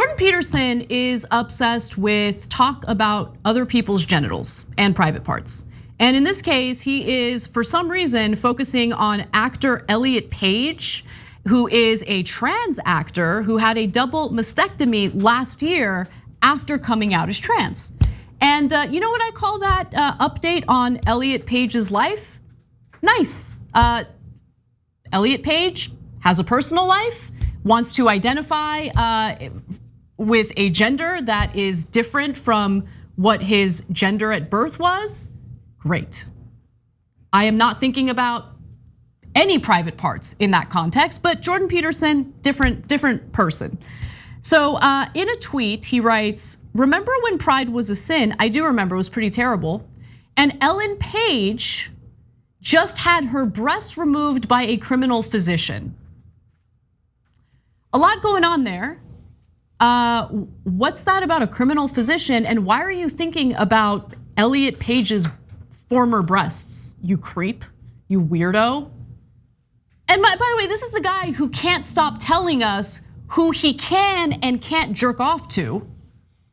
Jordan Peterson is obsessed with talk about other people's genitals and private parts. And in this case, he is, for some reason, focusing on actor Elliot Page, who is a trans actor who had a double mastectomy last year after coming out as trans. And you know what I call that update on Elliot Page's life? Nice. Elliot Page has a personal life, wants to identify with a gender that is different from what his gender at birth was. Great. I am not thinking about any private parts in that context, but Jordan Peterson, different person. So in a tweet, he writes, "Remember when pride was a sin? I do remember, it was pretty terrible. And Ellen Page just had her breasts removed by a criminal physician." A lot going on there. What's that about a criminal physician? And why are you thinking about Elliot Page's former breasts, you creep, you weirdo? And by the way, this is the guy who can't stop telling us who he can and can't jerk off to,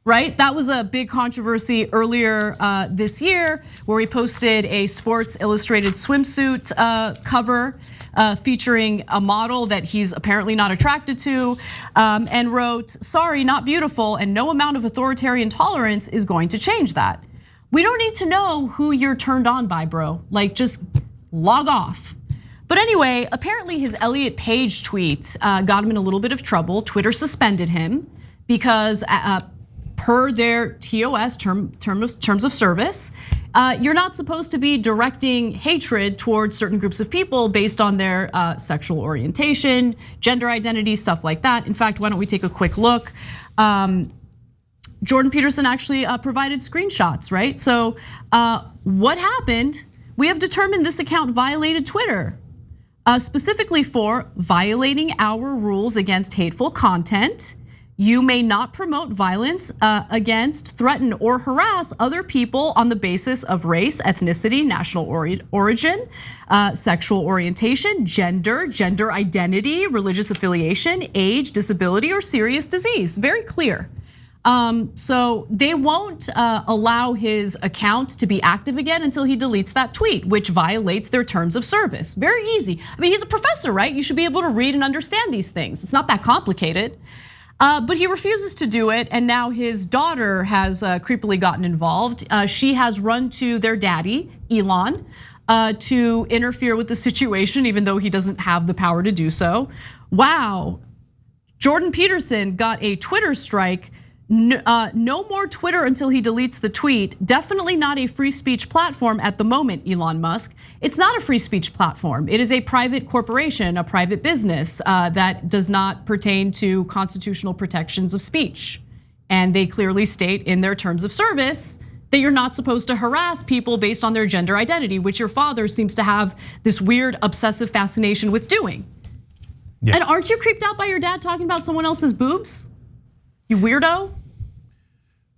right? That was a big controversy earlier this year where he posted a Sports Illustrated swimsuit cover featuring a model that he's apparently not attracted to, and wrote, "Sorry, not beautiful, and no amount of authoritarian tolerance is going to change that." We don't need to know who you're turned on by, bro. Like, just log off. But anyway, apparently his Elliot Page tweet got him in a little bit of trouble. Twitter suspended him because per their TOS, terms of service, you're not supposed to be directing hatred towards certain groups of people based on their sexual orientation, gender identity, stuff like that. In fact, why don't we take a quick look? Jordan Peterson actually provided screenshots, right? So what happened? We have determined this account violated Twitter, specifically for violating our rules against hateful content. You may not promote violence against, threaten, or harass other people on the basis of race, ethnicity, national origin, sexual orientation, gender identity, religious affiliation, age, disability, or serious disease. Very clear. So they won't allow his account to be active again until he deletes that tweet, which violates their terms of service. Very easy. I mean, he's a professor, right? You should be able to read and understand these things. It's not that complicated. But he refuses to do it, and now his daughter has creepily gotten involved. She has run to their daddy, Elon, to interfere with the situation, even though he doesn't have the power to do so. Wow, Jordan Peterson got a Twitter strike. No more Twitter until he deletes the tweet. Definitely not a free speech platform at the moment, Elon Musk. It's not a free speech platform. It is a private corporation, a private business that does not pertain to constitutional protections of speech. And they clearly state in their terms of service that you're not supposed to harass people based on their gender identity, which your father seems to have this weird obsessive fascination with doing. Yeah. And aren't you creeped out by your dad talking about someone else's boobs? You weirdo.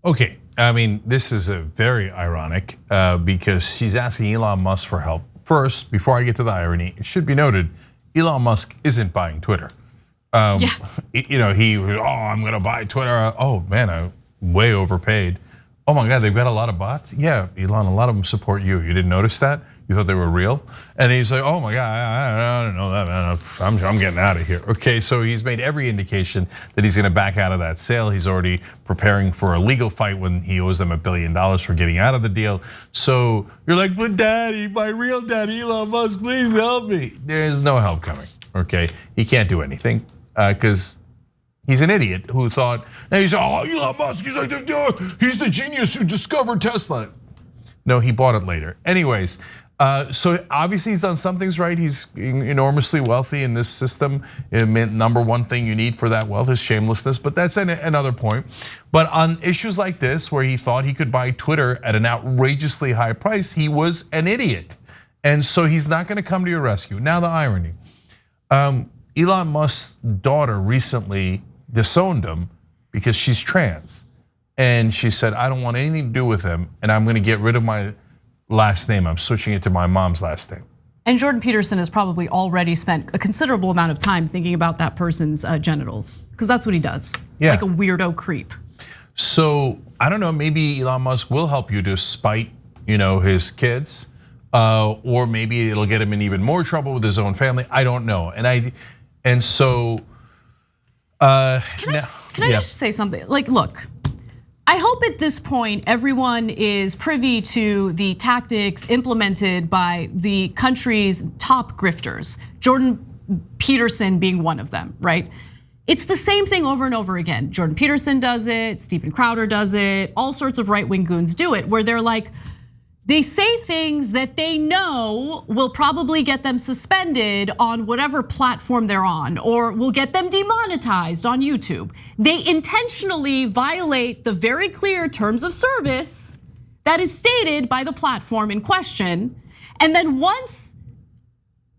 Okay, I mean, this is a very ironic because she's asking Elon Musk for help. First, before I get to the irony, it should be noted, Elon Musk isn't buying Twitter. Yeah. He was, I'm gonna buy Twitter. Oh man, I way overpaid. Oh my God, they've got a lot of bots. Yeah, Elon, a lot of them support you. You didn't notice that? You thought they were real? And he's like, oh my God, I don't know that, man. I'm getting out of here. Okay, so he's made every indication that he's gonna back out of that sale. He's already preparing for a legal fight when he owes them $1 billion for getting out of the deal. So you're like, but daddy, my real daddy, Elon Musk, please help me. There's no help coming, okay? He can't do anything because he's an idiot who thought, and he's Elon Musk, he's like, he's the genius who discovered Tesla. No, he bought it later. Anyways, so obviously he's done some things right. He's enormously wealthy in this system. Number one thing you need for that wealth is shamelessness, but that's another point. But on issues like this, where he thought he could buy Twitter at an outrageously high price, he was an idiot. And so he's not gonna come to your rescue. Now the irony, Elon Musk's daughter recently disowned him because she's trans. And she said, I don't want anything to do with him, and I'm gonna get rid of my last name. I'm switching it to my mom's last name. And Jordan Peterson has probably already spent a considerable amount of time thinking about that person's genitals, because that's what he does, like a weirdo creep. So I don't know, maybe Elon Musk will help you to spite, his kids, or maybe it'll get him in even more trouble with his own family. I don't know, and so. Can I just say something? Like, look. I hope at this point everyone is privy to the tactics implemented by the country's top grifters, Jordan Peterson being one of them, right? It's the same thing over and over again. Jordan Peterson does it, Steven Crowder does it, all sorts of right-wing goons do it, where they're like, they say things that they know will probably get them suspended on whatever platform they're on, or will get them demonetized on YouTube. They intentionally violate the very clear terms of service that is stated by the platform in question. And then once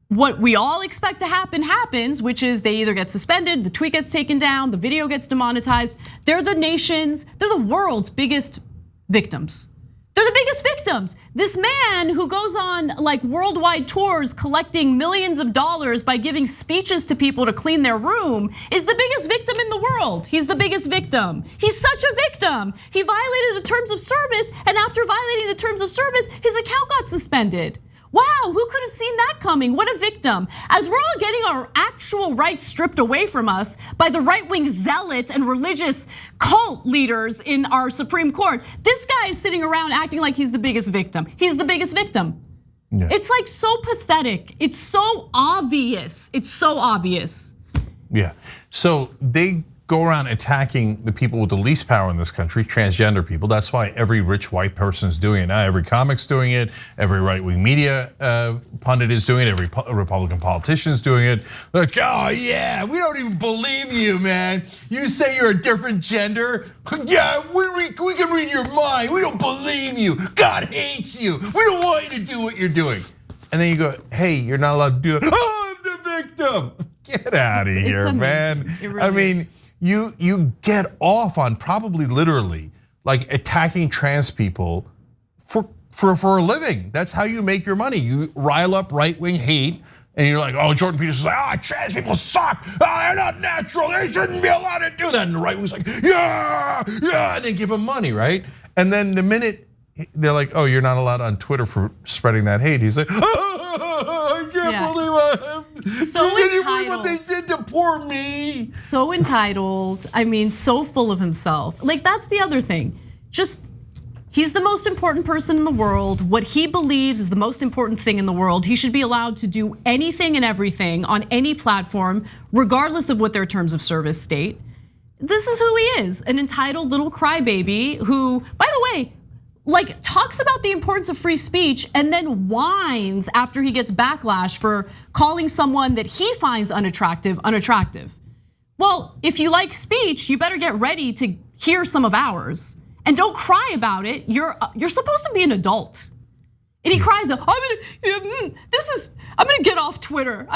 what we all expect to happen happens, which is they either get suspended, the tweet gets taken down, the video gets demonetized, they're the world's biggest victims. They're the biggest victims. This man who goes on like worldwide tours collecting millions of dollars by giving speeches to people to clean their room is the biggest victim in the world. He's the biggest victim. He's such a victim. He violated the terms of service, and after violating the terms of service, his account got suspended. Wow, who could have seen that coming? What a victim. As we're all getting our actual rights stripped away from us by the right-wing zealots and religious cult leaders in our Supreme Court, this guy is sitting around acting like he's the biggest victim. He's the biggest victim. Yeah. It's like so pathetic. It's so obvious. It's so obvious. Yeah, so they go around attacking the people with the least power in this country, transgender people. That's why every rich white person is doing it now. Every comic's doing it. Every right-wing media pundit is doing it. Every Republican politician is doing it. Like, oh yeah, we don't even believe you, man. You say you're a different gender. Yeah, we can read your mind. We don't believe you. God hates you. We don't want you to do what you're doing. And then you go, hey, you're not allowed to do that. Oh, I'm the victim. Get out of here, man. Really I mean. You get off on probably literally like attacking trans people for a living. That's how you make your money. You rile up right-wing hate, and you're like, oh, Jordan Peterson's like, trans people suck. They're not natural. They shouldn't be allowed to do that. And the right wing's like, yeah, and they give him money, right? And then the minute they're like, oh, you're not allowed on Twitter for spreading that hate, he's like, I can't believe what they did to poor me. So entitled, I mean, so full of himself. Like, that's the other thing. He's the most important person in the world. What he believes is the most important thing in the world. He should be allowed to do anything and everything on any platform, regardless of what their terms of service state. This is who he is, an entitled little crybaby who, by the way, like talks about the importance of free speech and then whines after he gets backlash for calling someone that he finds unattractive. Well, if you like speech, you better get ready to hear some of ours. And don't cry about it. You're supposed to be an adult. And he cries, I'm gonna get off Twitter.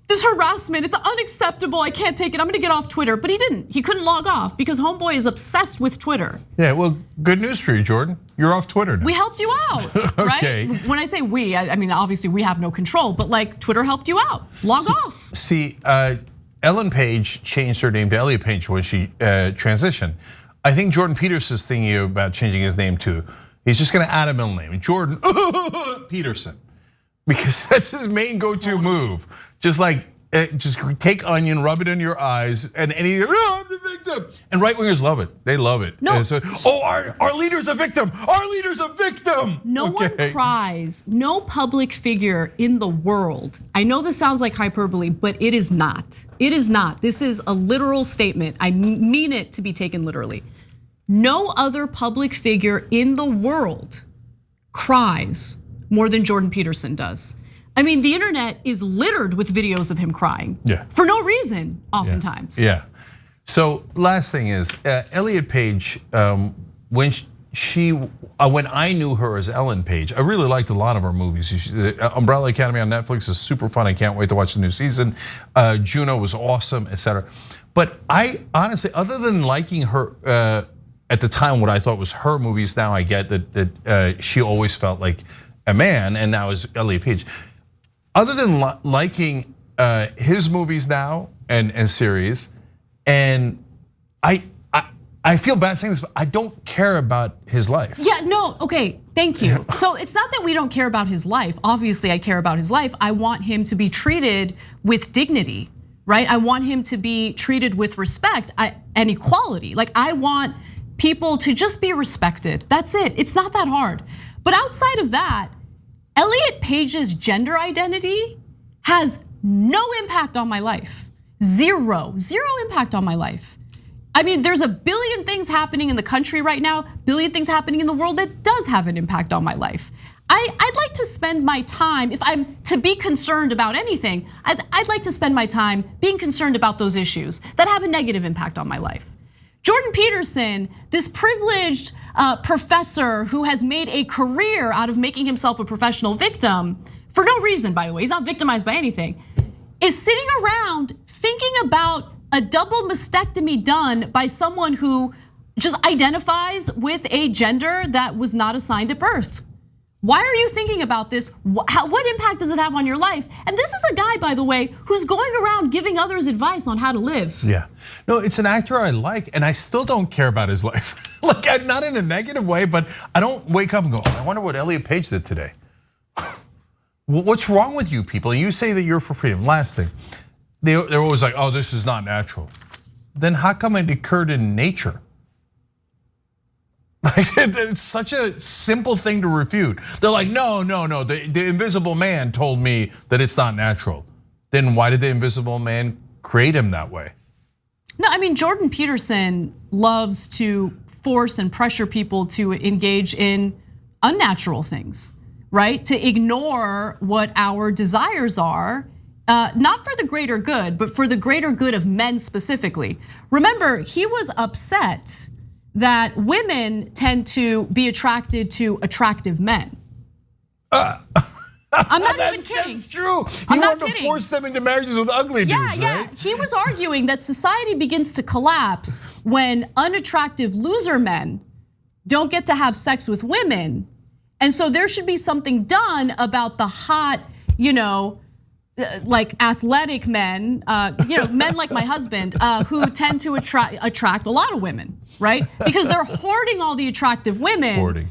This harassment, it's unacceptable. I can't take it. I'm gonna get off Twitter. But he didn't. He couldn't log off because homeboy is obsessed with Twitter. Yeah, well, good news for you, Jordan. You're off Twitter now. We helped you out, okay. Right? When I say we, I mean, obviously we have no control, but like Twitter helped you out. Log off. See, Ellen Page changed her name to Elliot Page when she transitioned. I think Jordan Peterson's thinking about changing his name too. He's just gonna add a middle name, Jordan Peterson. Because that's his main go-to move. Just like, just take onion, rub it in your eyes, and he's, I'm the victim. And right-wingers love it, they love it. No. So, our leader's a victim, our leader's a victim. No one cries, no public figure in the world. I know this sounds like hyperbole, but it is not. It is not, this is a literal statement. I mean it to be taken literally. No other public figure in the world cries more than Jordan Peterson does. I mean, the internet is littered with videos of him crying. Yeah. For no reason, oftentimes. Yeah. So last thing is, Elliot Page, when I knew her as Ellen Page, I really liked a lot of her movies. Umbrella Academy on Netflix is super fun. I can't wait to watch the new season. Juno was awesome, etc. But I honestly, other than liking her at the time, what I thought was her movies, now I get that she always felt like a man, and now is Elliot Page. other than liking his movies now and series, and I feel bad saying this, but I don't care about his life. Yeah, no, okay, thank you. So it's not that we don't care about his life. Obviously, I care about his life. I want him to be treated with dignity, right? I want him to be treated with respect and equality. Like, I want people to just be respected. That's it. It's not that hard. But outside of that, Elliot Page's gender identity has no impact on my life. Zero impact on my life. I mean, there's a billion things happening in the country right now, billion things happening in the world that does have an impact on my life. I'd like to spend my time, if I'm to be concerned about anything, I'd like to spend my time being concerned about those issues that have a negative impact on my life. Jordan Peterson, this privileged professor who has made a career out of making himself a professional victim, for no reason, by the way, he's not victimized by anything, is sitting around thinking about a double mastectomy done by someone who just identifies with a gender that was not assigned at birth. Why are you thinking about this? What impact does it have on your life? And this is a guy, by the way, who's going around giving others advice on how to live. Yeah, no, it's an actor I like, and I still don't care about his life. Like, not in a negative way, but I don't wake up and go, I wonder what Elliot Page did today. What's wrong with you people? You say that you're for freedom. Last thing. They're always like, oh, this is not natural. Then how come it occurred in nature? Like, it's such a simple thing to refute. They're like, no, the invisible man told me that it's not natural. Then why did the invisible man create him that way? No, I mean, Jordan Peterson loves to force and pressure people to engage in unnatural things, right? To ignore what our desires are. Not for the greater good, but for the greater good of men specifically. Remember, he was upset that women tend to be attracted to attractive men. I'm not even kidding. That's true. He wanted to force them into marriages with ugly dudes, right? He was arguing that society begins to collapse when unattractive loser men don't get to have sex with women. And so there should be something done about the hot, like athletic men, men like my husband, who tend to attract a lot of women, right? Because they're hoarding all the attractive women,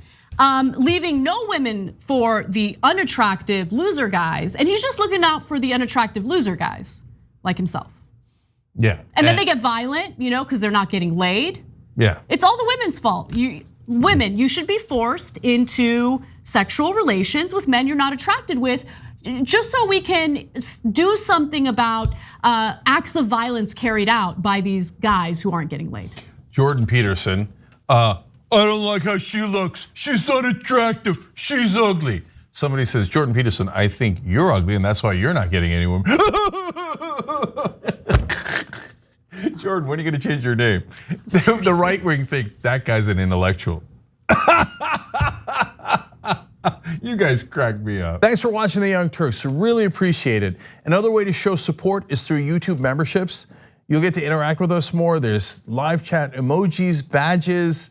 leaving no women for the unattractive loser guys, and he's just looking out for the unattractive loser guys, like himself. Yeah. And then they get violent, because they're not getting laid. Yeah. It's all the women's fault. Women, you should be forced into sexual relations with men you're not attracted with, just so we can do something about acts of violence carried out by these guys who aren't getting laid. Jordan Peterson, I don't like how she looks. She's not attractive, she's ugly. Somebody says, Jordan Peterson, I think you're ugly and that's why you're not getting any women. Jordan, when are you gonna change your name? The right wing think that guy's an intellectual. You guys crack me up. Thanks for watching The Young Turks, really appreciate it. Another way to show support is through YouTube memberships. You'll get to interact with us more. There's live chat emojis, badges.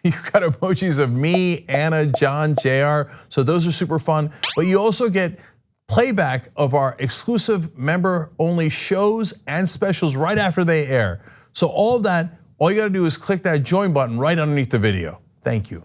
You've got emojis of me, Anna, John, JR. So those are super fun. But you also get playback of our exclusive member-only shows and specials right after they air. So all of that, all you gotta do is click that join button right underneath the video. Thank you.